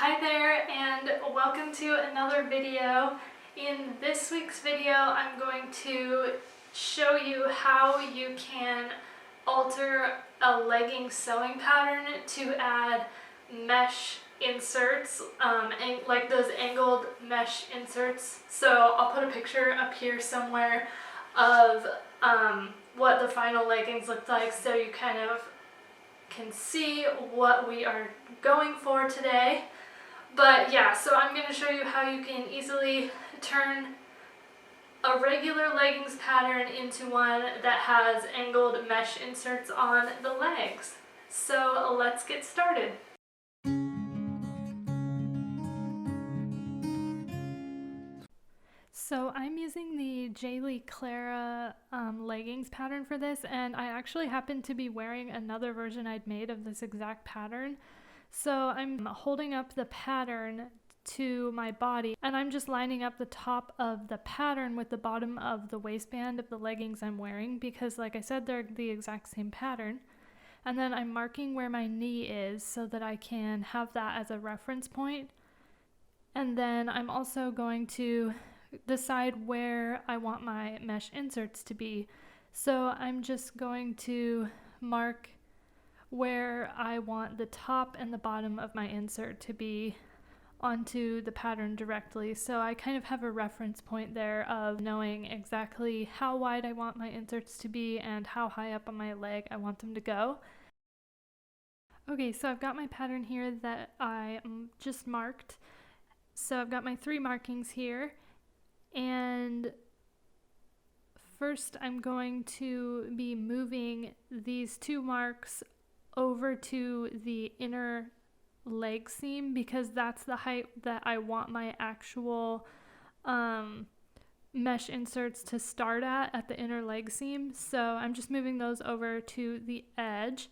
Hi there and welcome to another video. In this week's video I'm going to show you how you can alter a legging sewing pattern to add mesh inserts, like those angled mesh inserts. So I'll put a picture up here somewhere of what the final leggings look like so you kind of can see what we are going for today. But yeah, so I'm going to show you how you can easily turn a regular leggings pattern into one that has angled mesh inserts on the legs. So let's get started. So I'm using the J. Clara leggings pattern for this, and I actually happen to be wearing another version I'd made of this exact pattern. So I'm holding up the pattern to my body and I'm just lining up the top of the pattern with the bottom of the waistband of the leggings I'm wearing because, like I said, they're the exact same pattern. And then I'm marking where my knee is so that I can have that as a reference point. And then I'm also going to decide where I want my mesh inserts to be. So I'm just going to mark where I want the top and the bottom of my insert to be onto the pattern directly. So I kind of have a reference point there of knowing exactly how wide I want my inserts to be and how high up on my leg I want them to go. Okay, so I've got my pattern here that I just marked. So I've got my 3 markings here, and first I'm going to be moving these 2 marks over to the inner leg seam because that's the height that I want my actual mesh inserts to start at the inner leg seam. So I'm just moving those over to the edge.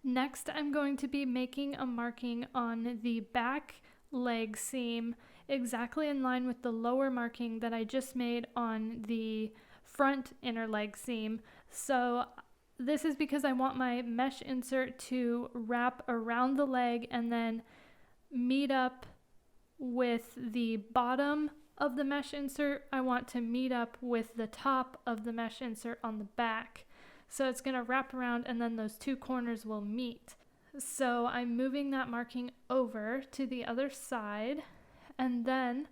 Next, I'm going to be making a marking on the back leg seam exactly in line with the lower marking that I just made on the front inner leg seam. So this is because I want my mesh insert to wrap around the leg and then meet up with the bottom of the mesh insert. I want to meet up with the top of the mesh insert on the back. So it's going to wrap around and then those 2 corners will meet. So I'm moving that marking over to the other side, and then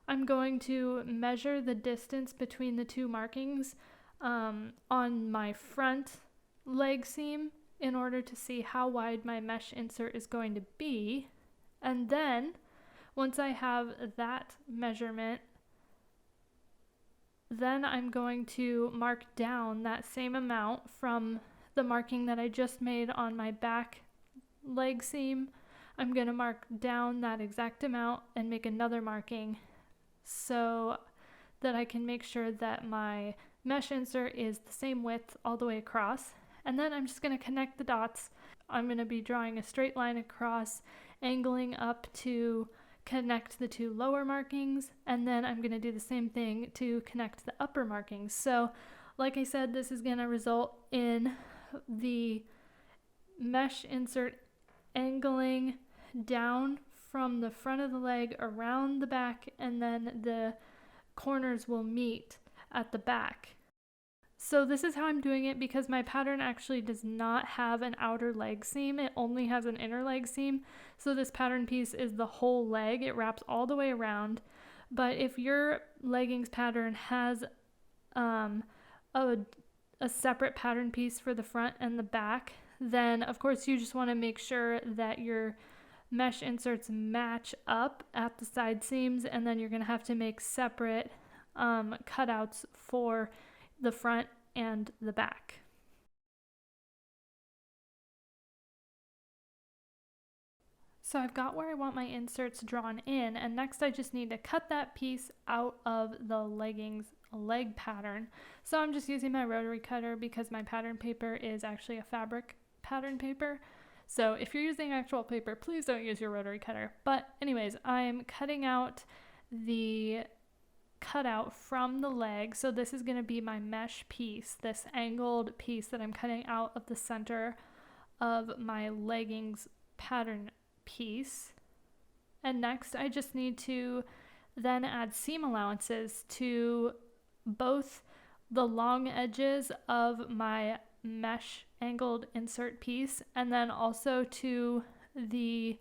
I'm going to measure the distance between the 2 markings on my front leg seam in order to see how wide my mesh insert is going to be. And then once I have that measurement, then I'm going to mark down that same amount from the marking that I just made on my back leg seam. I'm going to mark down that exact amount and make another marking so that I can make sure that my mesh insert is the same width all the way across. And then I'm just going to connect the dots. I'm going to be drawing a straight line across, angling up to connect the 2 lower markings, and then I'm going to do the same thing to connect the upper markings. So like I said, this is going to result in the mesh insert angling down from the front of the leg around the back, and then the corners will meet at the back. So this is how I'm doing it because my pattern actually does not have an outer leg seam. It only has an inner leg seam. So this pattern piece is the whole leg. It wraps all the way around. But if your leggings pattern has a separate pattern piece for the front and the back, then of course you just want to make sure that your mesh inserts match up at the side seams, and then you're going to have to make separate cutouts for the front and the back. So I've got where I want my inserts drawn in, and next I just need to cut that piece out of the leggings leg pattern. So I'm just using my rotary cutter because my pattern paper is actually a fabric pattern paper. So if you're using actual paper, please don't use your rotary cutter. But anyways, I'm cutting out the cutout from the leg. So this is going to be my mesh piece, this angled piece that I'm cutting out of the center of my leggings pattern piece. And next I just need to then add seam allowances to both the long edges of my mesh angled insert piece and then also to the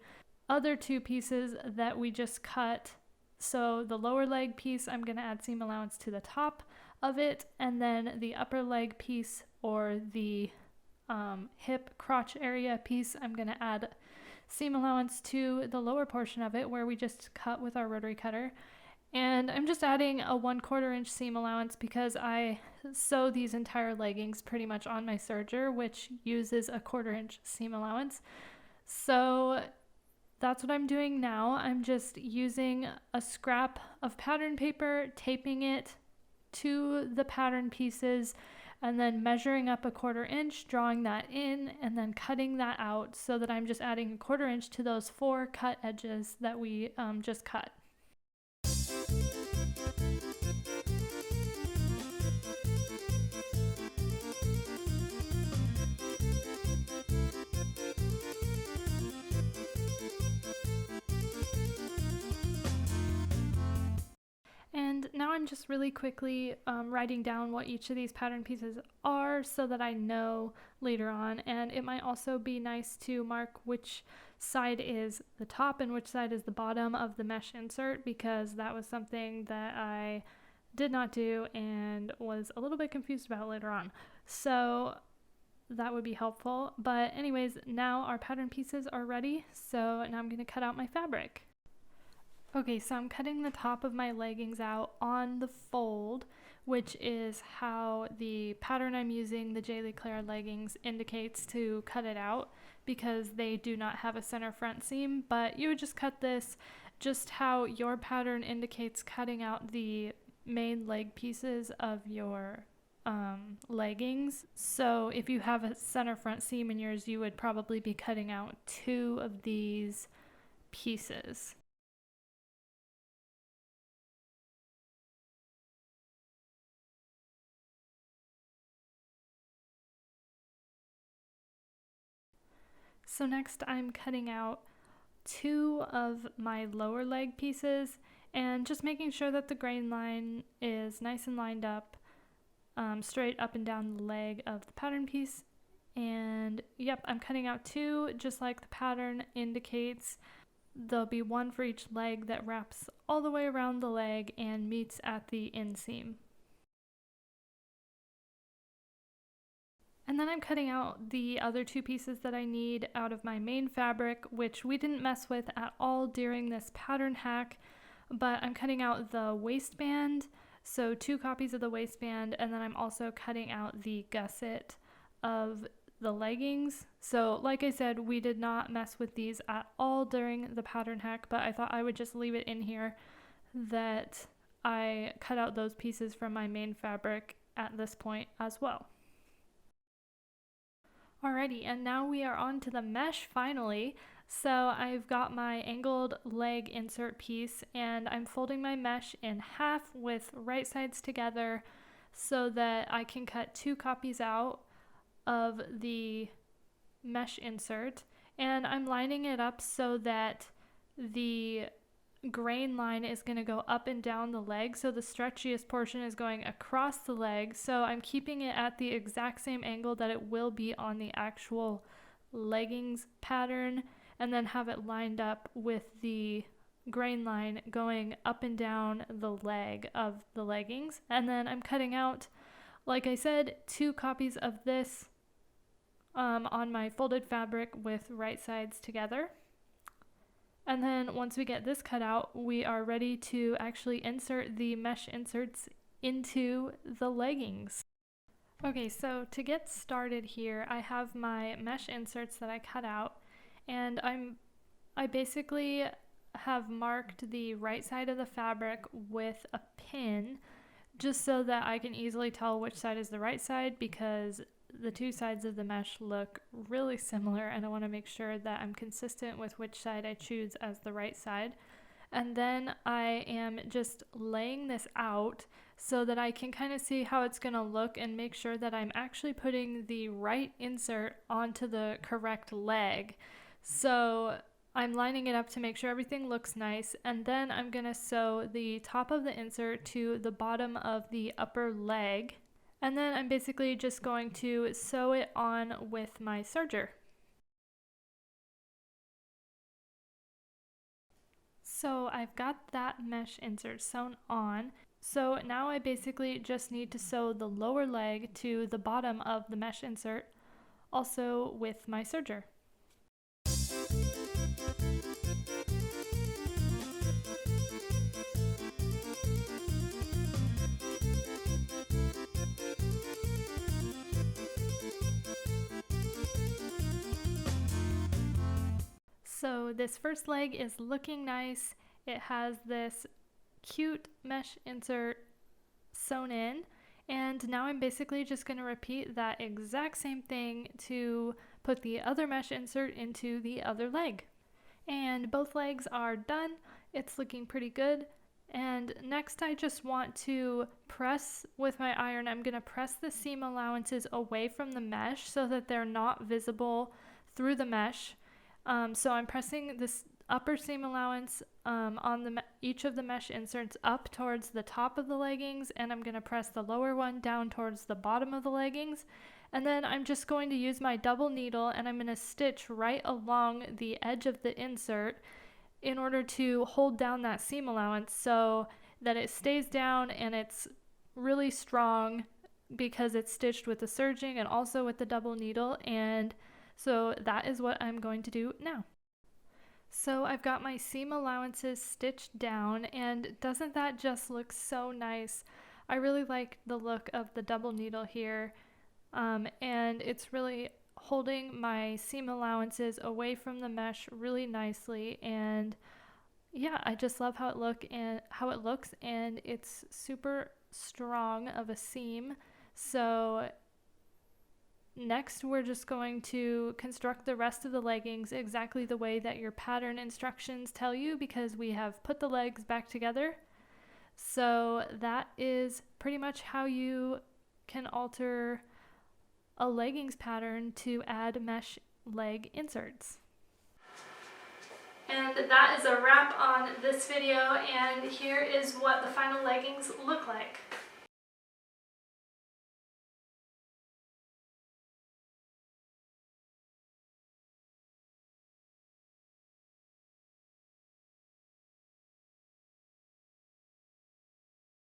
other two pieces that we just cut. So the lower leg piece, I'm going to add seam allowance to the top of it, and then the upper leg piece or the hip crotch area piece, I'm going to add seam allowance to the lower portion of it where we just cut with our rotary cutter. And I'm just adding a 1/4 inch seam allowance because I sew these entire leggings pretty much on my serger, which uses a 1/4 inch seam allowance. So that's what I'm doing now. I'm just using a scrap of pattern paper, taping it to the pattern pieces, and then measuring up a 1/4 inch, drawing that in, and then cutting that out so that I'm just adding a 1/4 inch to those 4 cut edges that we just cut. And now I'm just really quickly writing down what each of these pattern pieces are so that I know later on. And it might also be nice to mark which side is the top and which side is the bottom of the mesh insert, because that was something that I did not do and was a little bit confused about later on. So that would be helpful. But anyways, now our pattern pieces are ready. So now I'm going to cut out my fabric. Okay, so I'm cutting the top of my leggings out on the fold, which is how the pattern I'm using, the J. Claire leggings, indicates to cut it out, because they do not have a center front seam. But you would just cut this just how your pattern indicates cutting out the main leg pieces of your leggings. So if you have a center front seam in yours, you would probably be cutting out 2 of these pieces. So next I'm cutting out 2 of my lower leg pieces and just making sure that the grain line is nice and lined up, straight up and down the leg of the pattern piece. And yep, I'm cutting out 2 just like the pattern indicates. There'll be 1 for each leg that wraps all the way around the leg and meets at the inseam. And then I'm cutting out the other 2 pieces that I need out of my main fabric, which we didn't mess with at all during this pattern hack, but I'm cutting out the waistband, so 2 copies of the waistband, and then I'm also cutting out the gusset of the leggings. So like I said, we did not mess with these at all during the pattern hack, but I thought I would just leave it in here that I cut out those pieces from my main fabric at this point as well. Alrighty, and now we are on to the mesh finally. So I've got my angled leg insert piece and I'm folding my mesh in half with right sides together so that I can cut 2 copies out of the mesh insert, and I'm lining it up so that the grain line is going to go up and down the leg, so the stretchiest portion is going across the leg. So I'm keeping it at the exact same angle that it will be on the actual leggings pattern, and then have it lined up with the grain line going up and down the leg of the leggings. And then I'm cutting out, like I said, 2 copies of this on my folded fabric with right sides together. And then once we get this cut out, we are ready to actually insert the mesh inserts into the leggings. Okay, so to get started here, I have my mesh inserts that I cut out, and I basically have marked the right side of the fabric with a pin just so that I can easily tell which side is the right side, because the 2 sides of the mesh look really similar and I want to make sure that I'm consistent with which side I choose as the right side. And then I am just laying this out so that I can kind of see how it's going to look and make sure that I'm actually putting the right insert onto the correct leg. So I'm lining it up to make sure everything looks nice, and then I'm going to sew the top of the insert to the bottom of the upper leg, and then I'm basically just going to sew it on with my serger. So I've got that mesh insert sewn on. So now I basically just need to sew the lower leg to the bottom of the mesh insert, also with my serger. So this first leg is looking nice. It has this cute mesh insert sewn in, and now I'm basically just going to repeat that exact same thing to put the other mesh insert into the other leg. And both legs are done. It's looking pretty good. And next I just want to press with my iron. I'm going to press the seam allowances away from the mesh so that they're not visible through the mesh. So I'm pressing this upper seam allowance on each of the mesh inserts up towards the top of the leggings, and I'm going to press the lower one down towards the bottom of the leggings. And then I'm just going to use my double needle, and I'm going to stitch right along the edge of the insert in order to hold down that seam allowance so that it stays down and it's really strong because it's stitched with the serging and also with the double needle. And so that is what I'm going to do now. So I've got my seam allowances stitched down, and doesn't that just look so nice? I really like the look of the double needle here, and it's really holding my seam allowances away from the mesh really nicely. And yeah, I just love how it looks, and it's super strong of a seam. So next, we're just going to construct the rest of the leggings exactly the way that your pattern instructions tell you, because we have put the legs back together. So that is pretty much how you can alter a leggings pattern to add mesh leg inserts. And that is a wrap on this video, and here is what the final leggings look like.